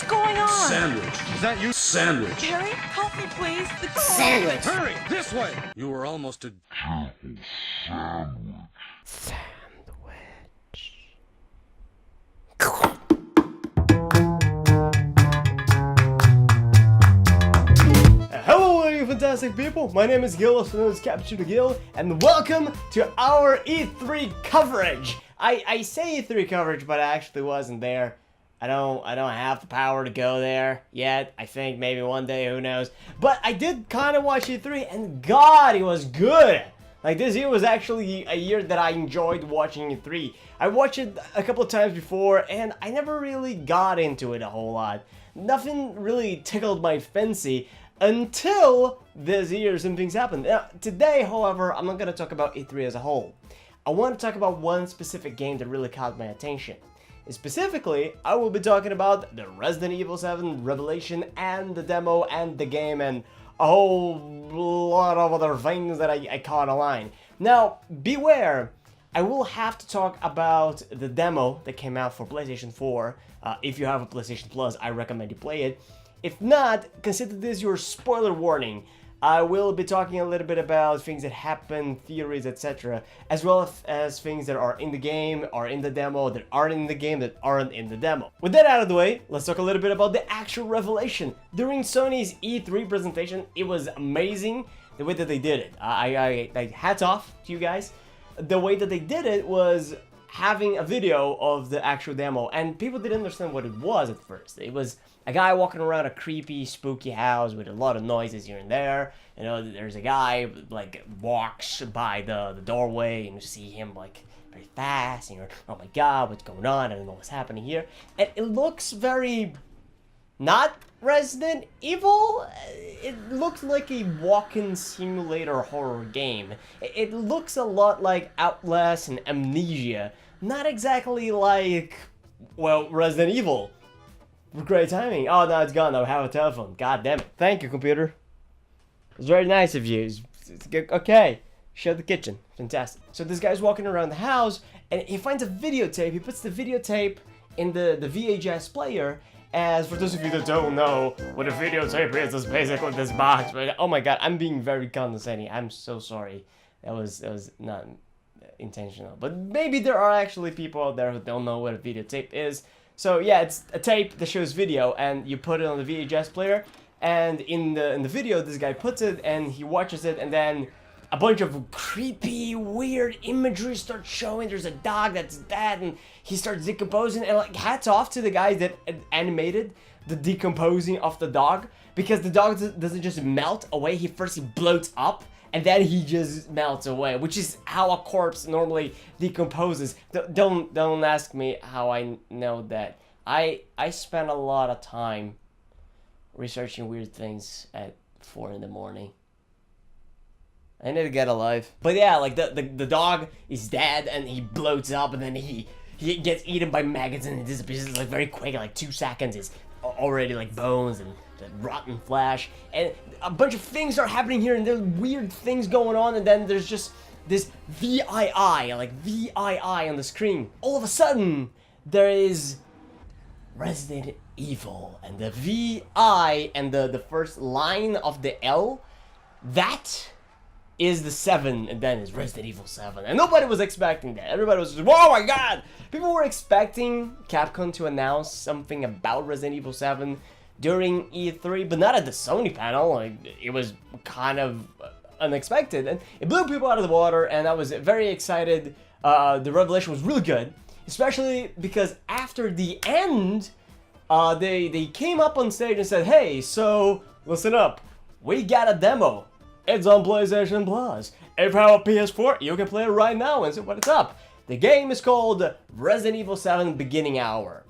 What's going on? Sandwich. Is that you? Sandwich. Gary, help me, please. Sandwich. Hurry, this way. You were almost a Hello, you fantastic people! My name is Gil, also known as Capture the Gil, and welcome to our E3 coverage! I say E3 coverage, but I actually wasn't there. I don't have the power to go there yet. I think maybe one day, who knows. But I did kind of watch E3, and God, it was good! Like, this year was actually a year that I enjoyed watching E3. I watched it a couple of times before, and I never really got into it a whole lot. Nothing really tickled my fancy until this year some things happened. Now, today, however, I'm not going to talk about E3 as a whole. I want to talk about one specific game that really caught my attention. Specifically, I will be talking about the Resident Evil 7 Revelation and the demo and the game and a whole lot of other things that I caught online. Now, beware, I will have to talk about the demo that came out for PlayStation 4. If you have a PlayStation Plus, I recommend you play it. If not, consider this your spoiler warning. I will be talking a little bit about things that happen, theories, etc. As well as things that are in the game, are in the demo, that aren't in the game, that aren't in the demo. With that out of the way, let's talk a little bit about the actual revelation. During Sony's E3 presentation, it was amazing the way that they did it. I hats off to you guys. The way that they did it was having a video of the actual demo, and people didn't understand what it was at first. It was a guy walking around a creepy, spooky house with a lot of noises here and there. You know, there's a guy like walks by the doorway and you see him like very fast, and you're, oh my god, what's going on? I don't know what's happening here. And it looks very not Resident Evil. It looks like a walking simulator horror game. It looks a lot like Outlast and Amnesia. Not exactly like, well, Resident Evil. Great timing. Oh, now it's gone. I have a telephone. God damn it. Thank you, computer. It's very nice of you. It's good. Okay. Show the kitchen. Fantastic. So this guy's walking around the house, and he finds a videotape. He puts the videotape in the VHS player. As for those of you that don't know what a videotape is, it's basically this box. But oh my god, I'm being very condescending. I'm so sorry. That was not intentional. But maybe there are actually people out there who don't know what a videotape is. So yeah, it's a tape that shows video, and you put it on the VHS player. And in the video, this guy puts it, and he watches it, and then a bunch of creepy, weird imagery starts showing. There's a dog that's dead, and he starts decomposing. And like, hats off to the guy that animated the decomposing of the dog, because the dog doesn't just melt away. He bloats up, and then he just melts away, which is how a corpse normally decomposes. Don't ask me how I know that. I spent a lot of time researching weird things at 4 in the morning. I need to get alive. But yeah, like the dog is dead and he bloats up, and then he gets eaten by maggots and he disappears. It's like very quick, like 2 seconds is already like bones and rotten flesh. And a bunch of things are happening here, and there's weird things going on, and then there's just this VII, like VII on the screen. All of a sudden, there is Resident Evil, and the VI and the first line of the L, that is the 7, and then it's Resident Evil 7. And nobody was expecting that. Everybody was just, oh my god! People were expecting Capcom to announce something about Resident Evil 7 during E3, but not at the Sony panel. Like, it was kind of unexpected, and it blew people out of the water, and I was very excited. The revelation was really good, especially because after the end, they came up on stage and said, hey, so listen up, we got a demo. It's on PlayStation Plus. If you have a PS4, you can play it right now and see what it's up. The game is called Resident Evil 7 Beginning Hour.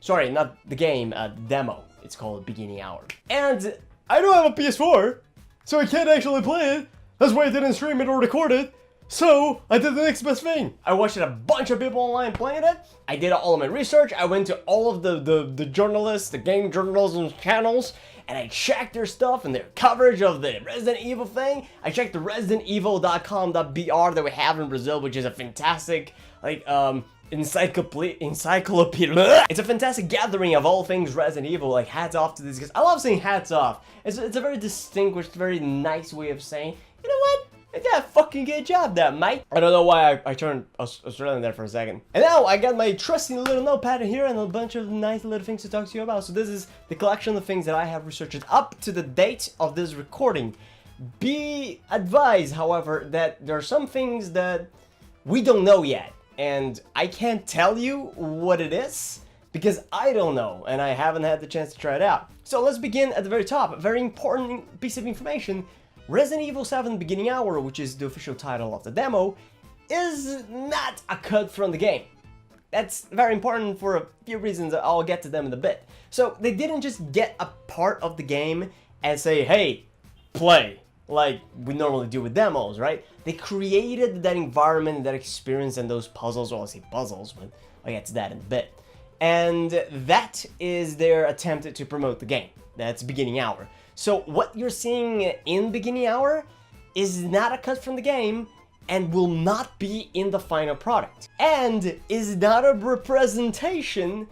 Sorry, not the game, the demo. It's called Beginning Hour. And I don't have a PS4, so I can't actually play it. That's why I didn't stream it or record it. So I did the next best thing. I watched a bunch of people online playing it. I did all of my research. I went to all of the journalists, the game journalism channels, and I checked their stuff and their coverage of the Resident Evil thing. I checked the ResidentEvil.com.br that we have in Brazil, which is a fantastic encyclopedia. It's a fantastic gathering of all things Resident Evil. Like, hats off to these guys. I love saying hats off. It's a very distinguished, very nice way of saying, you know what? Yeah, fucking good job there, mate. I don't know why I turned Australian there for a second. And now I got my trusty little notepad here and a bunch of nice little things to talk to you about. So this is the collection of things that I have researched up to the date of this recording. Be advised, however, that there are some things that we don't know yet. And I can't tell you what it is because I don't know and I haven't had the chance to try it out. So let's begin at the very top. A very important piece of information. Resident Evil 7 Beginning Hour, which is the official title of the demo, is not a cut from the game. That's very important for a few reasons. I'll get to them in a bit. So they didn't just get a part of the game and say, hey, play, like we normally do with demos, right? They created that environment, that experience, and those puzzles. Well, I say puzzles, but I'll get to that in a bit. And that is their attempt to promote the game. That's Beginning Hour. So what you're seeing in Beginning Hour is not a cut from the game and will not be in the final product. And is not a representation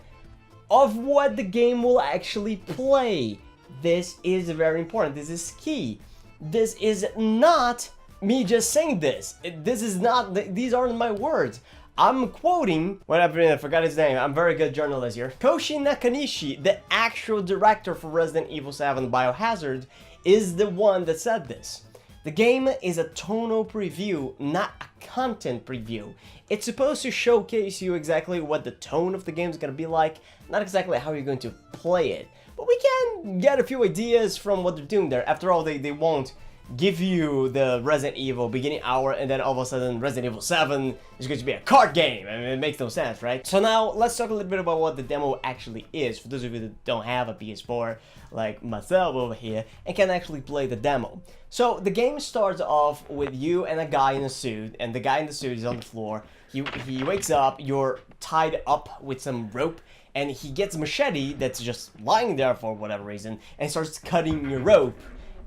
of what the game will actually play. This is very important. This is key. This is not me just saying this. This is not, these aren't my words. I'm quoting, whatever, I forgot his name, I'm very good journalist here. Koshi Nakanishi, the actual director for Resident Evil 7 Biohazard, is the one that said this. The game is a tonal preview, not a content preview. It's supposed to showcase you exactly what the tone of the game is going to be like, not exactly how you're going to play it. But we can get a few ideas from what they're doing there. After all, they won't give you the Resident Evil Beginning Hour and then all of a sudden Resident Evil 7 is going to be a card game. I mean, it makes no sense, right? So now let's talk a little bit about what the demo actually is for those of you that don't have a PS4 like myself over here and can actually play the demo. So the game starts off with you and a guy in a suit, and the guy in the suit is on the floor. He wakes up, you're tied up with some rope, and he gets a machete that's just lying there for whatever reason and starts cutting your rope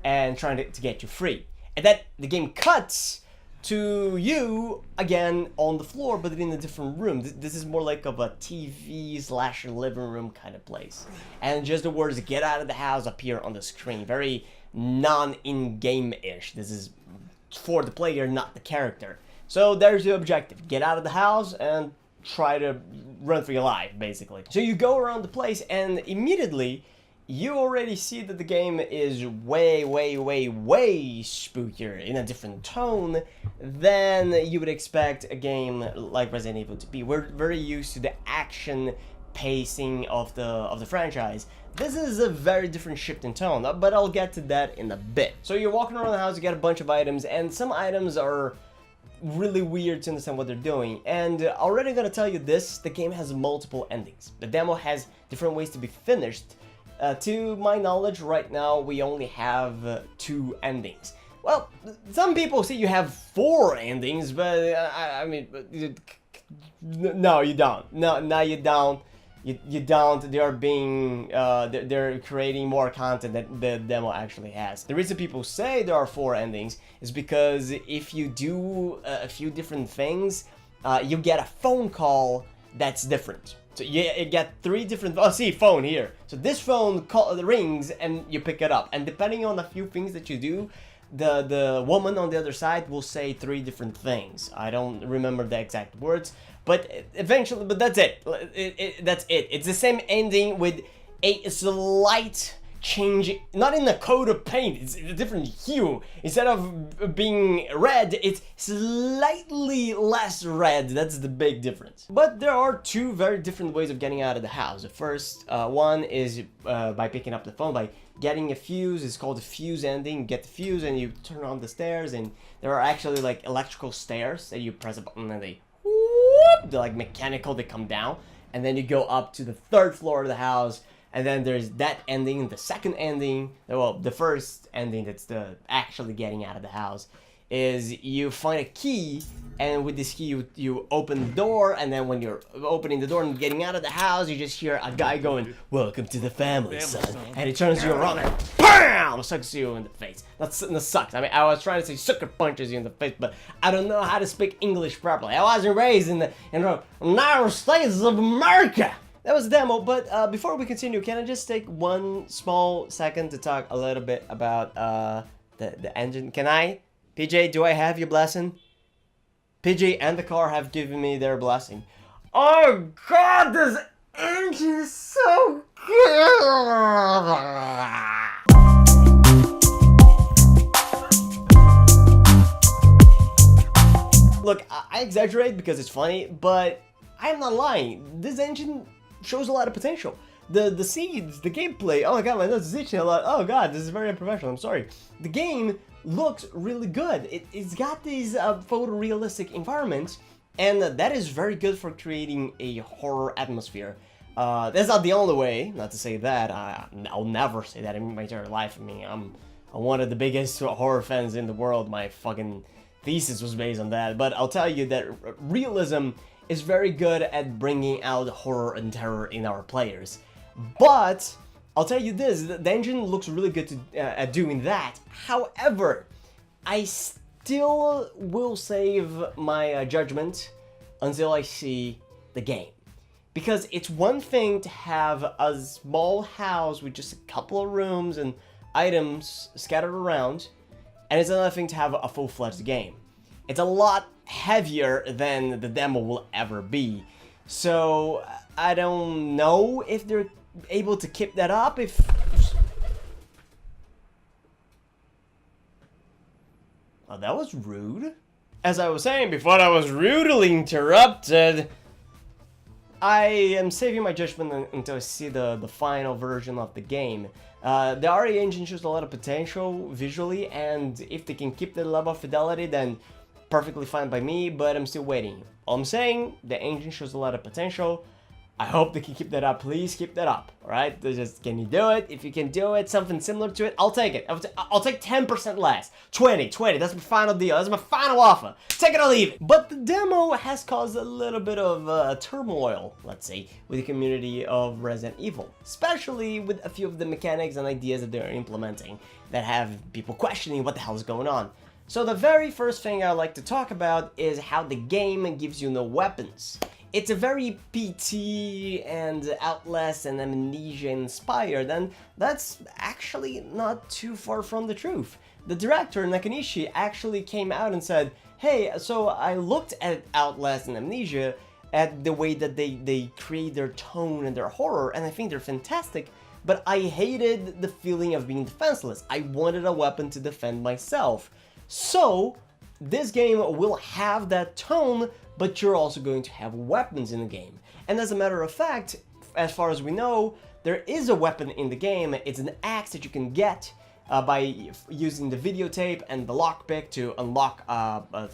and trying to get you free. And then the game cuts to you again on the floor, but in a different room. This is more like of a TV / living room kind of place. And just the words "get out of the house" appear on the screen. Very non-in-game-ish. This is for the player, not the character. So there's the objective. Get out of the house and try to run for your life, basically. So you go around the place and immediately you already see that the game is way spookier, in a different tone than you would expect a game like Resident Evil to be. We're very used to the action pacing of the franchise. This is a very different shift in tone, but I'll get to that in a bit. So you're walking around the house, you get a bunch of items, and some items are really weird to understand what they're doing. And already gonna tell you this, the game has multiple endings. The demo has different ways to be finished. To my knowledge, right now, we only have 2 endings. Well, some people say you have 4 endings, but I mean, no, you don't. No, you don't. You don't. They are being, they're creating more content that the demo actually has. The reason people say there are 4 endings is because if you do a few different things, you get a phone call that's different. So you get 3 different, oh, see, phone here. So this phone rings and you pick it up. And depending on a few things that you do, the woman on the other side will say 3 different things. I don't remember the exact words, but eventually, but that's it. That's it. It's the same ending with a slight change, not in the coat of paint, it's a different hue. Instead of being red, it's slightly less red. That's the big difference. But there are 2 very different ways of getting out of the house. The first one is by picking up the phone, by getting a fuse. It's called the fuse ending. You get the fuse and you turn on the stairs, and there are actually like electrical stairs that you press a button and they whoop, they're like mechanical, they come down, and then you go up to the 3rd floor of the house. And then there's that ending, the second ending, well, the first ending that's the actually getting out of the house, is you find a key, and with this key you open the door, and then when you're opening the door and getting out of the house, you just hear a guy going, "Welcome to the family, son," and he turns you around and BAM! Sucks you in the face. That sucks. I mean, I was trying to say sucker punches you in the face, but I don't know how to speak English properly. I wasn't raised in the United States of America. That was a demo, but before we continue, can I just take one small second to talk a little bit about the engine? Can I? PJ, do I have your blessing? PJ and the car have given me their blessing. Oh god, this engine is so good! Look, I exaggerate because it's funny, but I'm not lying. This engine shows a lot of potential. The scenes, the gameplay, oh my god, my nose is itching a lot. Oh god, this is very unprofessional, I'm sorry. The game looks really good. It's got these photorealistic environments, and that is very good for creating a horror atmosphere. That's not the only way, not to say that, I'll never say that in my entire life. I mean, I'm one of the biggest horror fans in the world. My fucking thesis was based on that, but I'll tell you that realism is very good at bringing out horror and terror in our players. But I'll tell you this, the engine looks really good at doing that. However, I still will save my judgment until I see the game. Because it's one thing to have a small house with just a couple of rooms and items scattered around, and it's another thing to have a full-fledged game. It's a lot heavier than the demo will ever be. So I don't know if they're able to keep that up. Oh, that was rude. As I was saying before, I was rudely interrupted. I am saving my judgment until I see the final version of the game. The RE engine shows a lot of potential visually, and if they can keep the level of fidelity, then perfectly fine by me, but I'm still waiting. All I'm saying, the engine shows a lot of potential. I hope they can keep that up. Please keep that up, alright? Just, can you do it? If you can do it, something similar to it, I'll take it. I'll take 10% less. 20, that's my final deal. That's my final offer. Take it or leave it. But the demo has caused a little bit of turmoil, let's say, with the community of Resident Evil. Especially with a few of the mechanics and ideas that they're implementing that have people questioning what the hell is going on. So the very first thing I like to talk about is how the game gives you no weapons. It's a very PT and Outlast and Amnesia inspired, and that's actually not too far from the truth. The director, Nakanishi, actually came out and said, hey, so I looked at Outlast and Amnesia, at the way that they create their tone and their horror, and I think they're fantastic, but I hated the feeling of being defenseless. I wanted a weapon to defend myself. So, this game will have that tone, but you're also going to have weapons in the game. And as a matter of fact, as far as we know, there is a weapon in the game. It's an axe that you can get by using the videotape and the lockpick to unlock a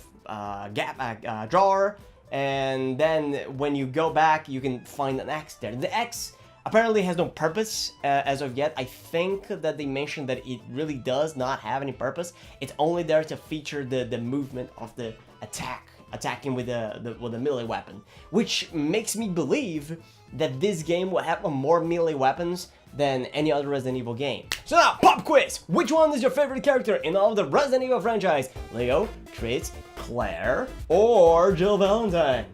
drawer. And then when you go back, you can find an axe there. The axe apparently has no purpose as of yet. I think that they mentioned that it really does not have any purpose. It's only there to feature the movement of the attacking with the melee weapon, which makes me believe that this game will have more melee weapons than any other Resident Evil game. So now, pop quiz! Which one is your favorite character in all of the Resident Evil franchise? Leo, Tris, Claire, or Jill Valentine?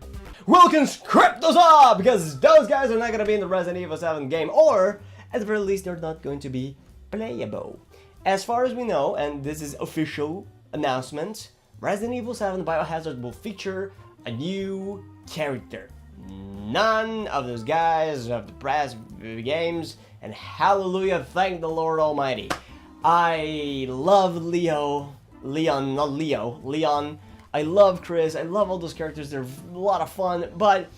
We'll conscript those all, because those guys are not going to be in the Resident Evil 7 game, or at the very least they're not going to be playable. As far as we know, and this is official announcement, Resident Evil 7 Biohazard will feature a new character. None of those guys have the past games, and hallelujah, thank the Lord Almighty. I love Leon. I love Chris, I love all those characters, they're a lot of fun, but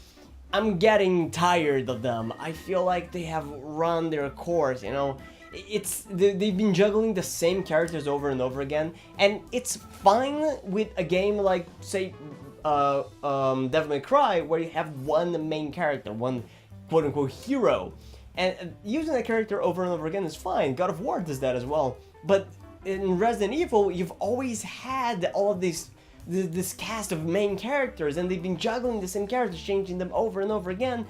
I'm getting tired of them. I feel like they have run their course, you know. They've been juggling the same characters over and over again, and it's fine with a game like, say, Devil May Cry, where you have one main character, one quote-unquote hero, and using that character over and over again is fine. God of War does that as well, but in Resident Evil, you've always had all of this cast of main characters, and they've been juggling the same characters, changing them over and over again.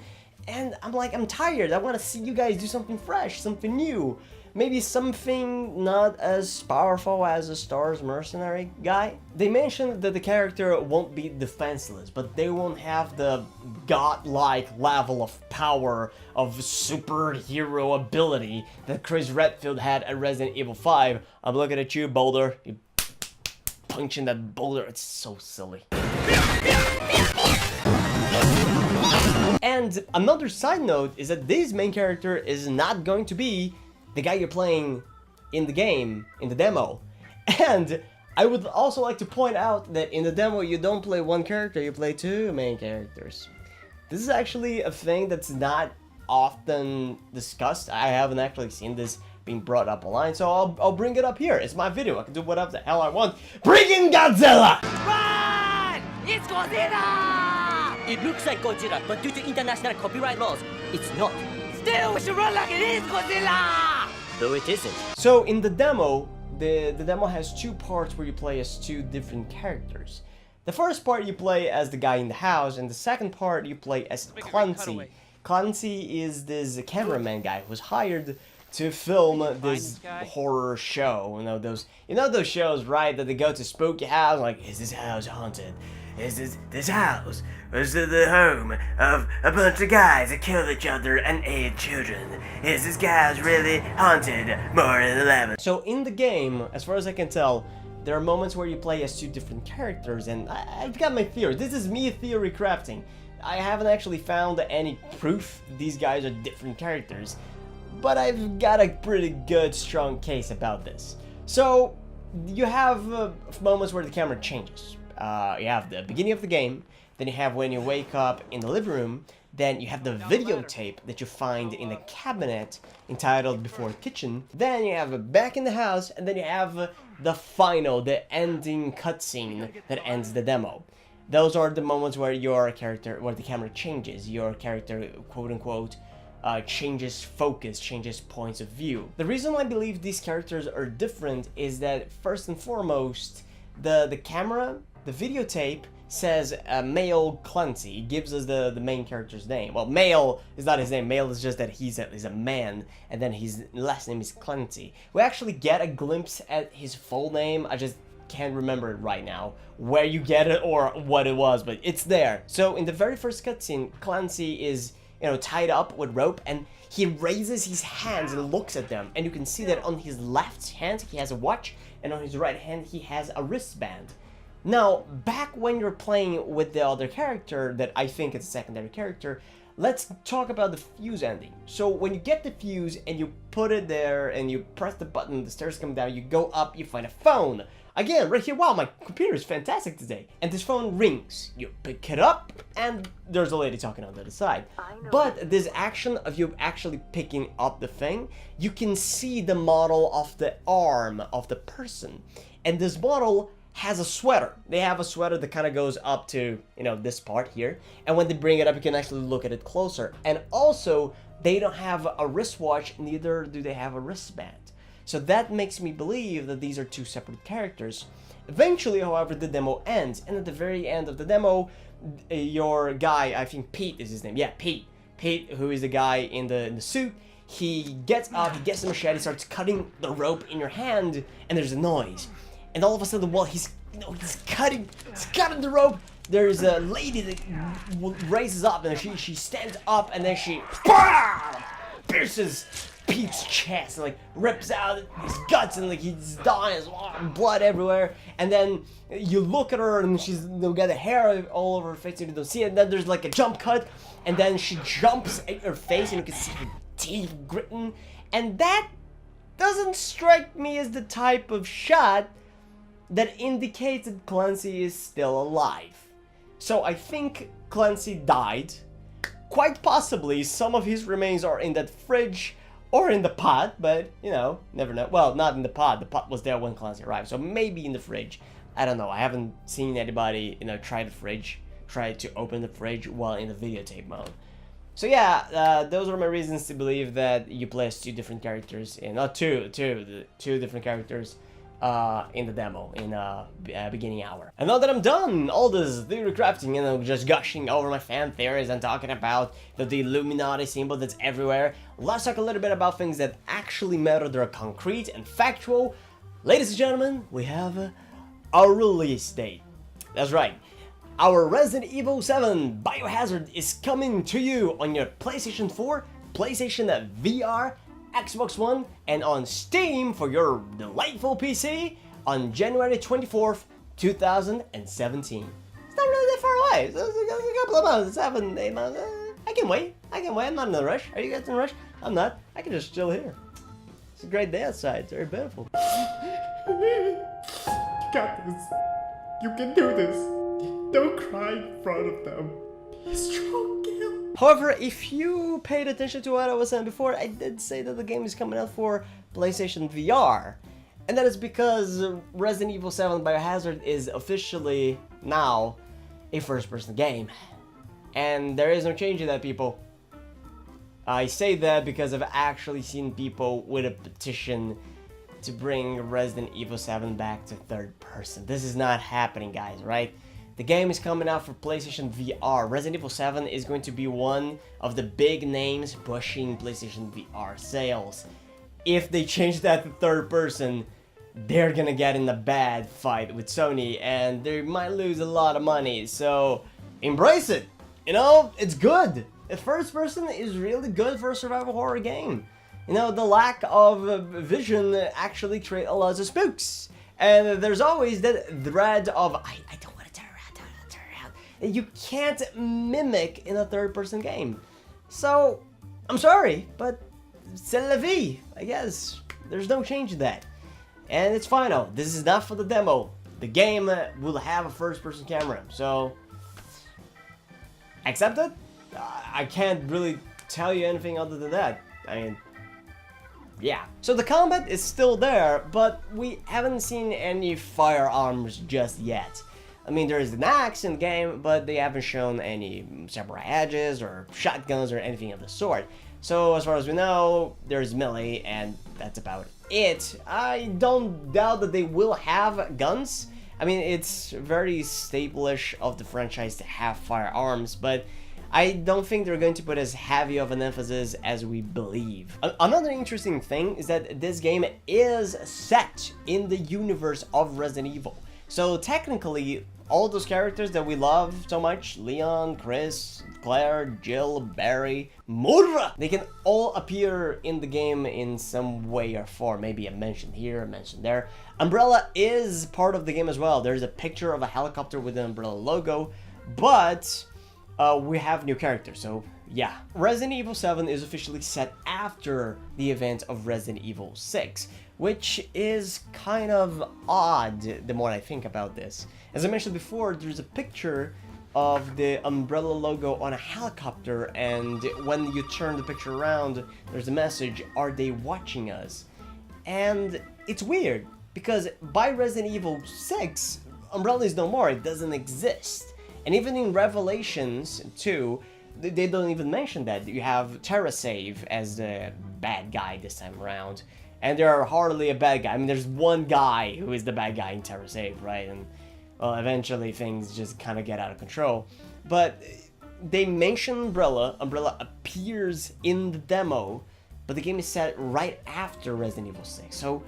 And I'm like, I'm tired. I want to see you guys do something fresh, something new. Maybe something not as powerful as a STARS mercenary guy. They mentioned that the character won't be defenseless, but they won't have the godlike level of power of superhero ability that Chris Redfield had at Resident Evil 5. I'm looking at you, Boulder. You punching that boulder, it's so silly. And another side note is that this main character is not going to be the guy you're playing in the game, in the demo. And I would also like to point out that in the demo you don't play one character, you play two main characters. This is actually a thing that's not often discussed. I haven't actually seen this being brought up online, so I'll bring it up here. It's my video, I can do whatever the hell I want. Bring in Godzilla! Run! It's Godzilla! It looks like Godzilla, but due to international copyright laws, it's not. Still, we should run like it is Godzilla! Though it isn't. So in the demo, the demo has two parts where you play as two different characters. The first part you play as the guy in the house, and the second part you play as Clancy. Clancy is this cameraman guy who's hired to film this horror show. You know those shows, right? That they go to spooky house, like, is this house haunted? Is this house was the home of a bunch of guys that killed each other and ate children? Is this house really haunted more than 11? So in the game, as far as I can tell, there are moments where you play as two different characters, and I've got my theory. This is me theory crafting. I haven't actually found any proof these guys are different characters, but I've got a pretty good, strong case about this. So you have moments where the camera changes. You have the beginning of the game, then you have when you wake up in the living room, then you have the videotape that you find in a cabinet entitled Before Kitchen, then you have back in the house, and then you have the ending cutscene that ends the demo. Those are the moments where where the camera changes, your character, quote unquote, changes focus, changes points of view. The reason I believe these characters are different is that, first and foremost, the camera, the videotape, says male Clancy. It gives us the main character's name. Well, male is not his name. Male is just that he's a man, and then his last name is Clancy. We actually get a glimpse at his full name. I just can't remember it right now, where you get it or what it was, but it's there. So in the very first cutscene, Clancy is, tied up with rope, and he raises his hands and looks at them, and you can see that on his left hand he has a watch, and on his right hand he has a wristband. Now, back when you're playing with the other character, that I think is a secondary character, let's talk about the fuse ending. So when you get the fuse and you put it there and you press the button, the stairs come down, you go up, you find a phone. Again, right here, wow, my computer is fantastic today. And this phone rings. You pick it up, and there's a lady talking on the other side. But this action of you actually picking up the thing, you can see the model of the arm of the person. And this model has a sweater. They have a sweater that kind of goes up to, this part here. And when they bring it up, you can actually look at it closer. And also, they don't have a wristwatch, neither do they have a wristband. So that makes me believe that these are two separate characters. Eventually, however, the demo ends. And at the very end of the demo, your guy, I think Pete is his name. Yeah, Pete. Pete, who is the guy in the suit, he gets up, he gets the machete, starts cutting the rope in your hand, and there's a noise. And all of a sudden, while he's cutting the rope, there's a lady that raises up, and she stands up, and then she pierces Pete's chest, and rips out his guts, and he's dying, there's blood everywhere. And then you look at her, and she's got the hair all over her face, and you don't see it. And then there's a jump cut, and then she jumps at your face, and you can see her teeth gritting. And that doesn't strike me as the type of shot that indicates that Clancy is still alive. So I think Clancy died. Quite possibly some of his remains are in that fridge or in the pot, but never know. Well, not in the pot. The pot was there when Clancy arrived, so maybe in the fridge. I don't know. I haven't seen anybody, try to open the fridge while in the videotape mode. So yeah, those are my reasons to believe that you play as two different characters, two different characters in the demo in beginning hour. And now that I'm done all this theory crafting and just gushing over my fan theories and talking about the Illuminati symbol that's everywhere, let's talk a little bit about things that actually matter, that are concrete and factual. Ladies and gentlemen, we have our release date. That's right. Our Resident Evil 7 Biohazard is coming to you on your PlayStation 4, PlayStation VR, Xbox One, and on Steam for your delightful PC on January 24th, 2017. It's not really that far away. It's a couple of months, 7, 8 months. I can wait. I'm not in a rush. Are you guys in a rush? I'm not. I can just chill here. It's a great day outside. It's very beautiful. You got this. You can do this. Don't cry in front of them. Be strong, Gil. However, if you paid attention to what I was saying before, I did say that the game is coming out for PlayStation VR. And that is because Resident Evil 7 Biohazard is officially now a first-person game. And there is no change in that, people. I say that because I've actually seen people with a petition to bring Resident Evil 7 back to third person. This is not happening, guys, right? The game is coming out for PlayStation VR. Resident Evil 7 is going to be one of the big names pushing PlayStation VR sales. If they change that to third person, they're gonna get in a bad fight with Sony and they might lose a lot of money. So embrace it. You know, it's good. The first person is really good for a survival horror game. You know, the lack of vision actually create a lot of spooks. And there's always that dread of, I don't want to turn around. You can't mimic in a third-person game. So, I'm sorry, but c'est la vie, I guess. There's no change to that. And it's final. This is not for the demo. The game will have a first-person camera, so accept it? I can't really tell you anything other than that. I mean, yeah. So the combat is still there, but we haven't seen any firearms just yet. I mean, there is an axe in the game, but they haven't shown any samurai edges or shotguns or anything of the sort. So as far as we know, there's melee and that's about it. I don't doubt that they will have guns. I mean, it's very staple-ish of the franchise to have firearms, but I don't think they're going to put as heavy of an emphasis as we believe. Another interesting thing is that this game is set in the universe of Resident Evil. So technically, all those characters that we love so much, Leon, Chris, Claire, Jill, Barry, Murra, they can all appear in the game in some way or form. Maybe a mention here, a mention there. Umbrella is part of the game as well. There's a picture of a helicopter with the Umbrella logo, but we have new characters, so yeah. Resident Evil 7 is officially set after the event of Resident Evil 6, which is kind of odd the more I think about this. As I mentioned before, there's a picture of the Umbrella logo on a helicopter, and when you turn the picture around, there's a message, "Are they watching us?" And it's weird, because by Resident Evil 6, Umbrella is no more, it doesn't exist. And even in Revelations 2, they don't even mention that. You have TerraSave as the bad guy this time around. And there are hardly a bad guy. I mean, there's one guy who is the bad guy in TerraSave, right? And, well, eventually things just kind of get out of control. But they mention Umbrella. Umbrella appears in the demo, but the game is set right after Resident Evil 6. So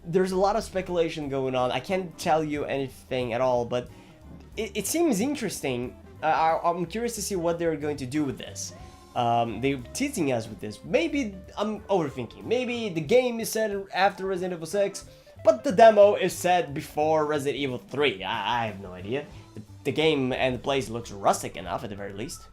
there's a lot of speculation going on. I can't tell you anything at all, but it seems interesting. I'm curious to see what they're going to do with this. They're teasing us with this. Maybe I'm overthinking. Maybe the game is set after Resident Evil 6, but the demo is set before Resident Evil 3. I have no idea. The game and the place looks rustic enough at the very least.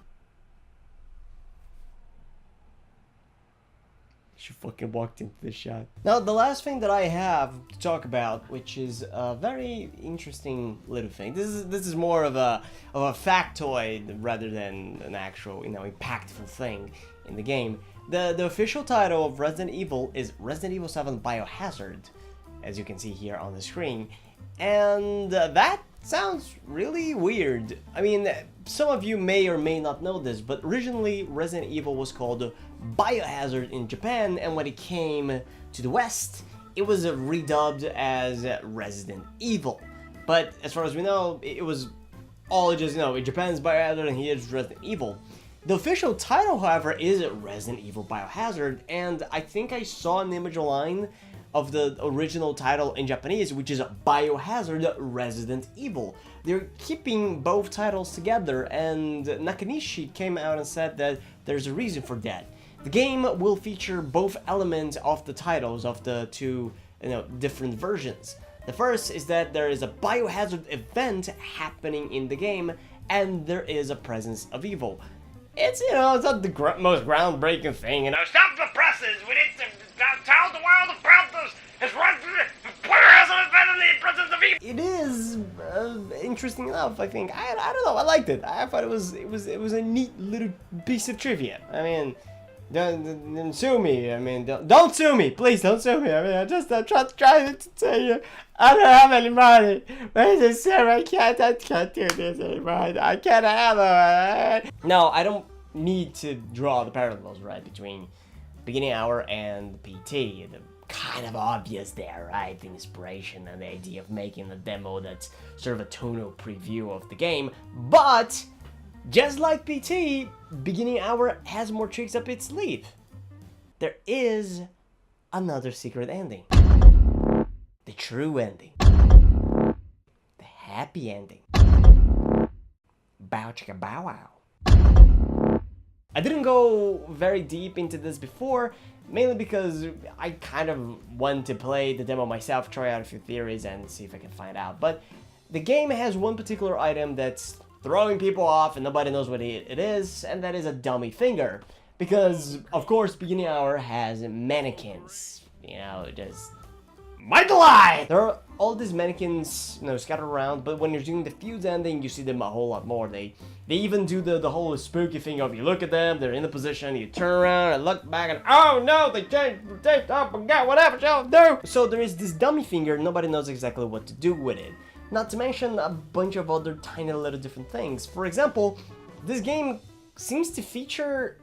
She fucking walked into the shot. Now, the last thing that I have to talk about, which is a very interesting little thing. This is more of a factoid rather than an actual, impactful thing in the game. The official title of Resident Evil is Resident Evil 7 Biohazard, as you can see here on the screen. And that sounds really weird. I mean, some of you may or may not know this, but originally Resident Evil was called Biohazard in Japan, and when it came to the West, it was redubbed as Resident Evil. But as far as we know, it was all just, Japan's Biohazard and here's Resident Evil. The official title, however, is Resident Evil Biohazard, and I think I saw an image online of the original title in Japanese, which is Biohazard Resident Evil. They're keeping both titles together, and Nakanishi came out and said that there's a reason for that. The game will feature both elements of the titles of the two, different versions. The first is that there is a Biohazard event happening in the game, and there is a presence of evil. It's, it's not the most groundbreaking thing, Stop the presses! We need to tell the world about this! It's right Biohazard is better than the presence of evil! it is interesting enough, I think. I don't know, I liked it. I thought it was a neat little piece of trivia. I mean, don't sue me. I mean, don't sue me. Please don't sue me. I mean, I'm trying to tell you, I don't have any money. I can't do this anymore. I can't have it. No, I don't need to draw the parallels, right, between Beginning Hour and PT. The kind of obvious there, right? The inspiration and the idea of making a demo that's sort of a tonal preview of the game. But just like PT, Beginning Hour has more tricks up its sleeve. There is another secret ending. The true ending. The happy ending. Bow chicka bow wow. I didn't go very deep into this before, mainly because I kind of want to play the demo myself, try out a few theories and see if I can find out. But the game has one particular item that's throwing people off and nobody knows what it is, and that is a dummy finger. Because, of course, Beginning Hour has mannequins, just might lie! There are all these mannequins, scattered around, but when you're doing the fuse ending, you see them a whole lot more. They even do the whole spooky thing of you look at them, they're in the position, you turn around and look back and oh no, they changed the tape, oh my god, whatever shall I do? So there is this dummy finger, nobody knows exactly what to do with it. Not to mention a bunch of other tiny little different things. For example, this game seems to feature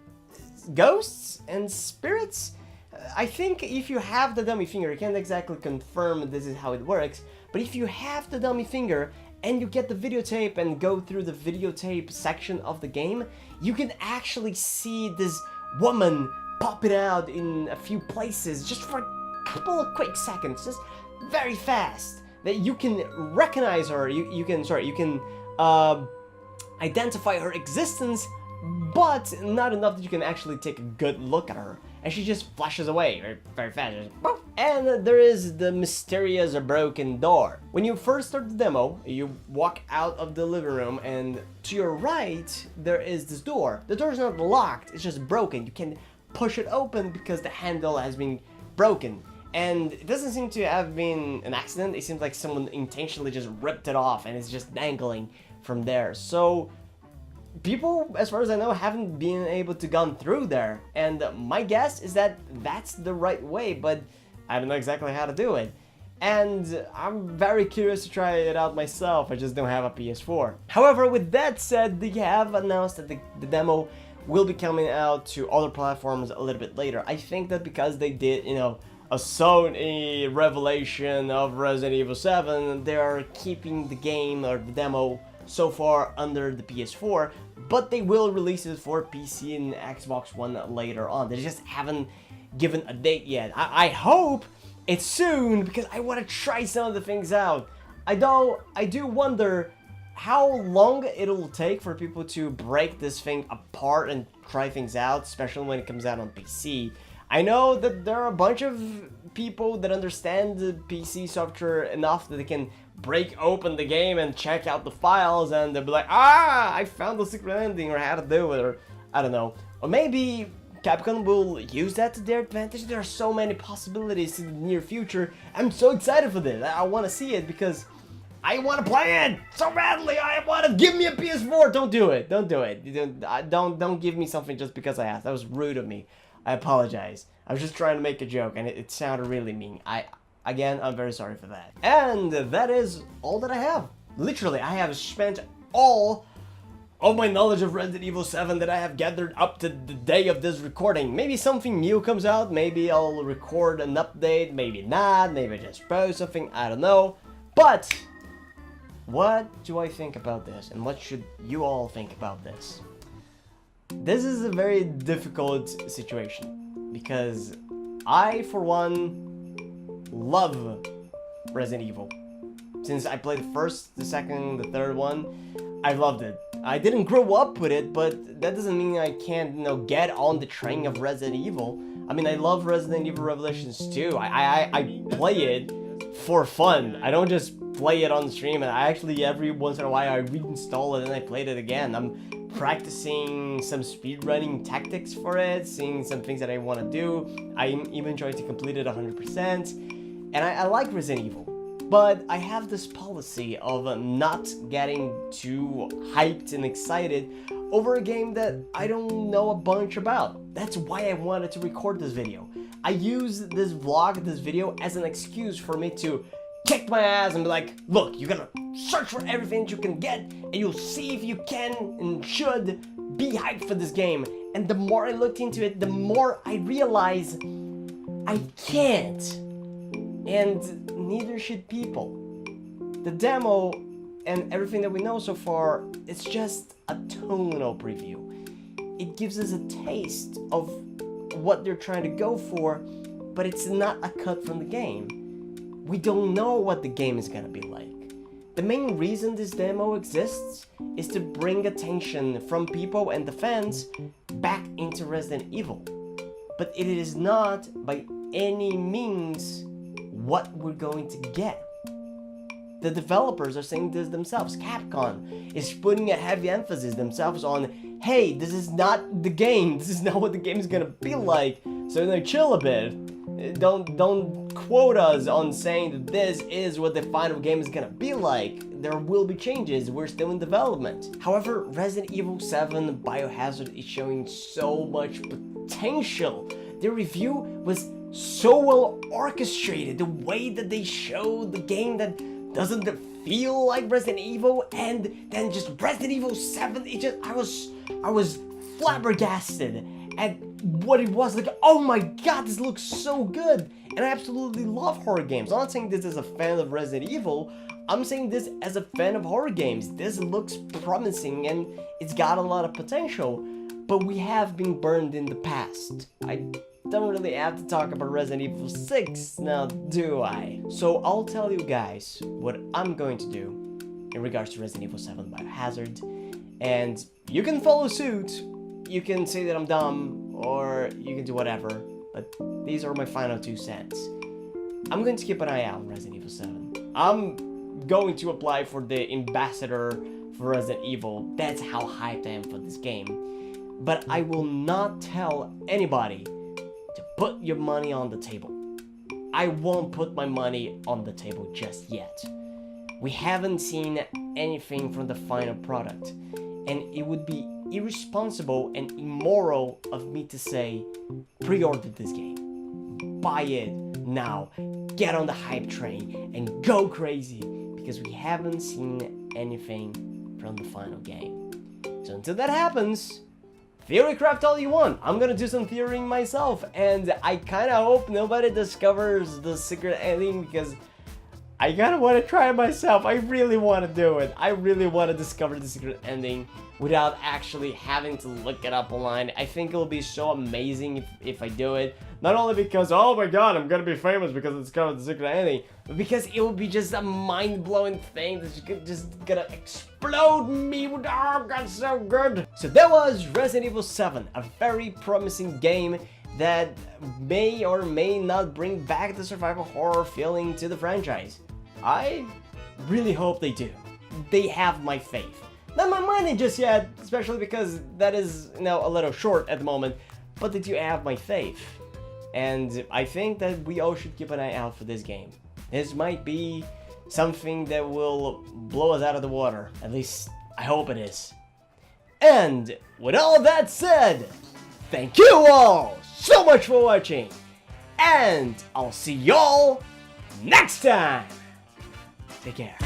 ghosts and spirits. I think if you have the dummy finger, you can't exactly confirm this is how it works, but if you have the dummy finger and you get the videotape and go through the videotape section of the game, you can actually see this woman popping out in a few places just for a couple of quick seconds, just very fast. That you can recognize her, you can identify her existence, but not enough that you can actually take a good look at her. And she just flashes away very fast. And there is the mysterious broken door. When you first start the demo, you walk out of the living room and to your right, there is this door. The door is not locked, it's just broken. You can push it open because the handle has been broken. And it doesn't seem to have been an accident, it seems like someone intentionally just ripped it off and it's just dangling from there. So people, as far as I know, haven't been able to gone through there. And my guess is that that's the right way, but I don't know exactly how to do it. And I'm very curious to try it out myself, I just don't have a PS4. However, with that said, they have announced that the demo will be coming out to other platforms a little bit later. I think that because they did, a Sony revelation of Resident Evil 7, they are keeping the game or the demo so far under the PS4, but they will release it for PC and Xbox One later on. They just haven't given a date yet. I hope it's soon because I want to try some of the things out. I do wonder how long it'll take for people to break this thing apart and try things out, especially when it comes out on PC. I know that there are a bunch of people that understand the PC software enough that they can break open the game and check out the files and they'll be like, I found the secret ending or how to do it, or I don't know. Or maybe Capcom will use that to their advantage. There are so many possibilities in the near future. I'm so excited for this. I want to see it because I want to play it so badly. I want to give me a PS4. Don't do it. Don't do it. Don't give me something just because I asked. That was rude of me. I apologize. I was just trying to make a joke and it sounded really mean. Again, I'm very sorry for that. And that is all that I have. Literally, I have spent all of my knowledge of Resident Evil 7 that I have gathered up to the day of this recording. Maybe something new comes out, maybe I'll record an update, maybe not, maybe I just post something, I don't know. But what do I think about this, and what should you all think about this? This is a very difficult situation because I, for one, love Resident Evil. Since I played the first, the second, the third one, I loved it. I didn't grow up with it, but that doesn't mean I can't, get on the train of Resident Evil. I mean, I love Resident Evil Revelations 2. I play it for fun. I don't just play it on stream, and I actually, every once in a while, I reinstall it and I played it again. I'm practicing some speedrunning tactics for it, seeing some things that I want to do. I'm even trying to complete it 100%. And I like Resident Evil. But I have this policy of not getting too hyped and excited over a game that I don't know a bunch about. That's why I wanted to record this video. I use this vlog, this video, as an excuse for me to kick my ass and be like, look, you gotta search for everything that you can get, and you'll see if you can and should be hyped for this game. And the more I looked into it, the more I realized I can't. And neither should people. The demo and everything that we know so far, it's just a tonal preview. It gives us a taste of what they're trying to go for, but it's not a cut from the game. We don't know what the game is gonna be like. The main reason this demo exists is to bring attention from people and the fans back into Resident Evil. But it is not by any means what we're going to get. The developers are saying this themselves. Capcom is putting a heavy emphasis themselves on, hey, this is not the game. This is not what the game is gonna be like. So chill a bit. Don't quote us on saying that this is what the final game is gonna be like. There will be changes. We're still in development. However, Resident Evil 7 Biohazard is showing so much potential. The review was so well orchestrated, the way that they showed the game that doesn't feel like Resident Evil, and then just Resident Evil 7, I was flabbergasted at what it was like. Oh my god, this looks so good. And I absolutely love horror games. I'm not saying this as a fan of Resident Evil, I'm saying this as a fan of horror games. This looks promising and it's got a lot of potential, but we have been burned in the past. I don't really have to talk about Resident Evil 6 now, do I? So I'll tell you guys what I'm going to do in regards to Resident Evil 7 Biohazard, and you can follow suit. You can say that I'm dumb, or you can do whatever, but these are my final 2 cents. I'm going to keep an eye out on Resident Evil 7. I'm going to apply for the ambassador for Resident Evil. That's how hyped I am for this game. But I will not tell anybody to put your money on the table. I won't put my money on the table just yet. We haven't seen anything from the final product, and it would be irresponsible and immoral of me to say, pre-order this game. Buy it now. Get on the hype train and go crazy, because we haven't seen anything from the final game. So until that happens, theorycraft all you want. I'm gonna do some theorying myself, and I kinda hope nobody discovers the secret ending, because I kinda wanna try it myself. I really wanna do it. I really wanna discover the secret ending without actually having to look it up online. I think it'll be so amazing if I do it. Not only because, oh my god, I'm gonna be famous because I discovered the secret ending, but because it will be just a mind-blowing thing that's just gonna explode me with, oh god, so good. So that was Resident Evil 7, a very promising game that may or may not bring back the survival horror feeling to the franchise. I really hope they do. They have my faith. Not my money just yet, especially because that is, a little short at the moment, but they do have my faith. And I think that we all should keep an eye out for this game. This might be something that will blow us out of the water. At least, I hope it is. And with all that said, thank you all so much for watching. And I'll see y'all next time. Take care.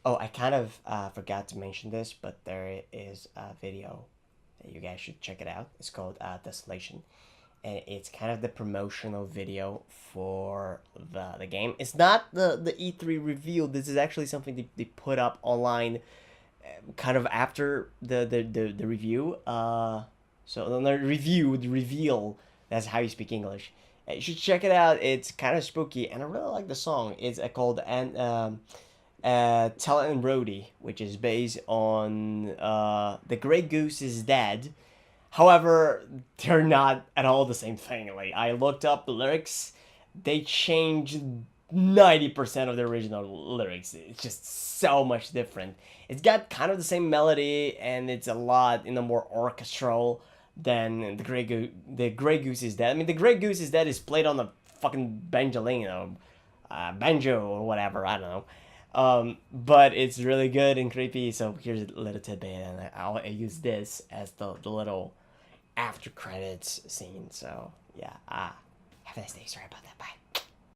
Oh, I kind of forgot to mention this, but there is a video that you guys should check it out. It's called Desolation, and it's kind of the promotional video for the game. It's not the E3 reveal. This is actually something they put up online, kind of after the review. So the review, the reveal. That's how you speak English. You should check it out. It's kind of spooky, and I really like the song. It's called Tell and Rody, which is based on The Grey Goose is Dead. However, they're not at all the same thing. Like, I looked up the lyrics, they changed 90% of the original lyrics. It's just so much different. It's got kind of the same melody, and it's a lot more orchestral than the Grey Goose is Dead. I mean, The Grey Goose is Dead is played on the fucking banjolino, banjo or whatever. I don't know. But it's really good and creepy. So here's a little tidbit, and I'll use this as the little after credits scene. So yeah, have a nice day. Sorry about that. Bye.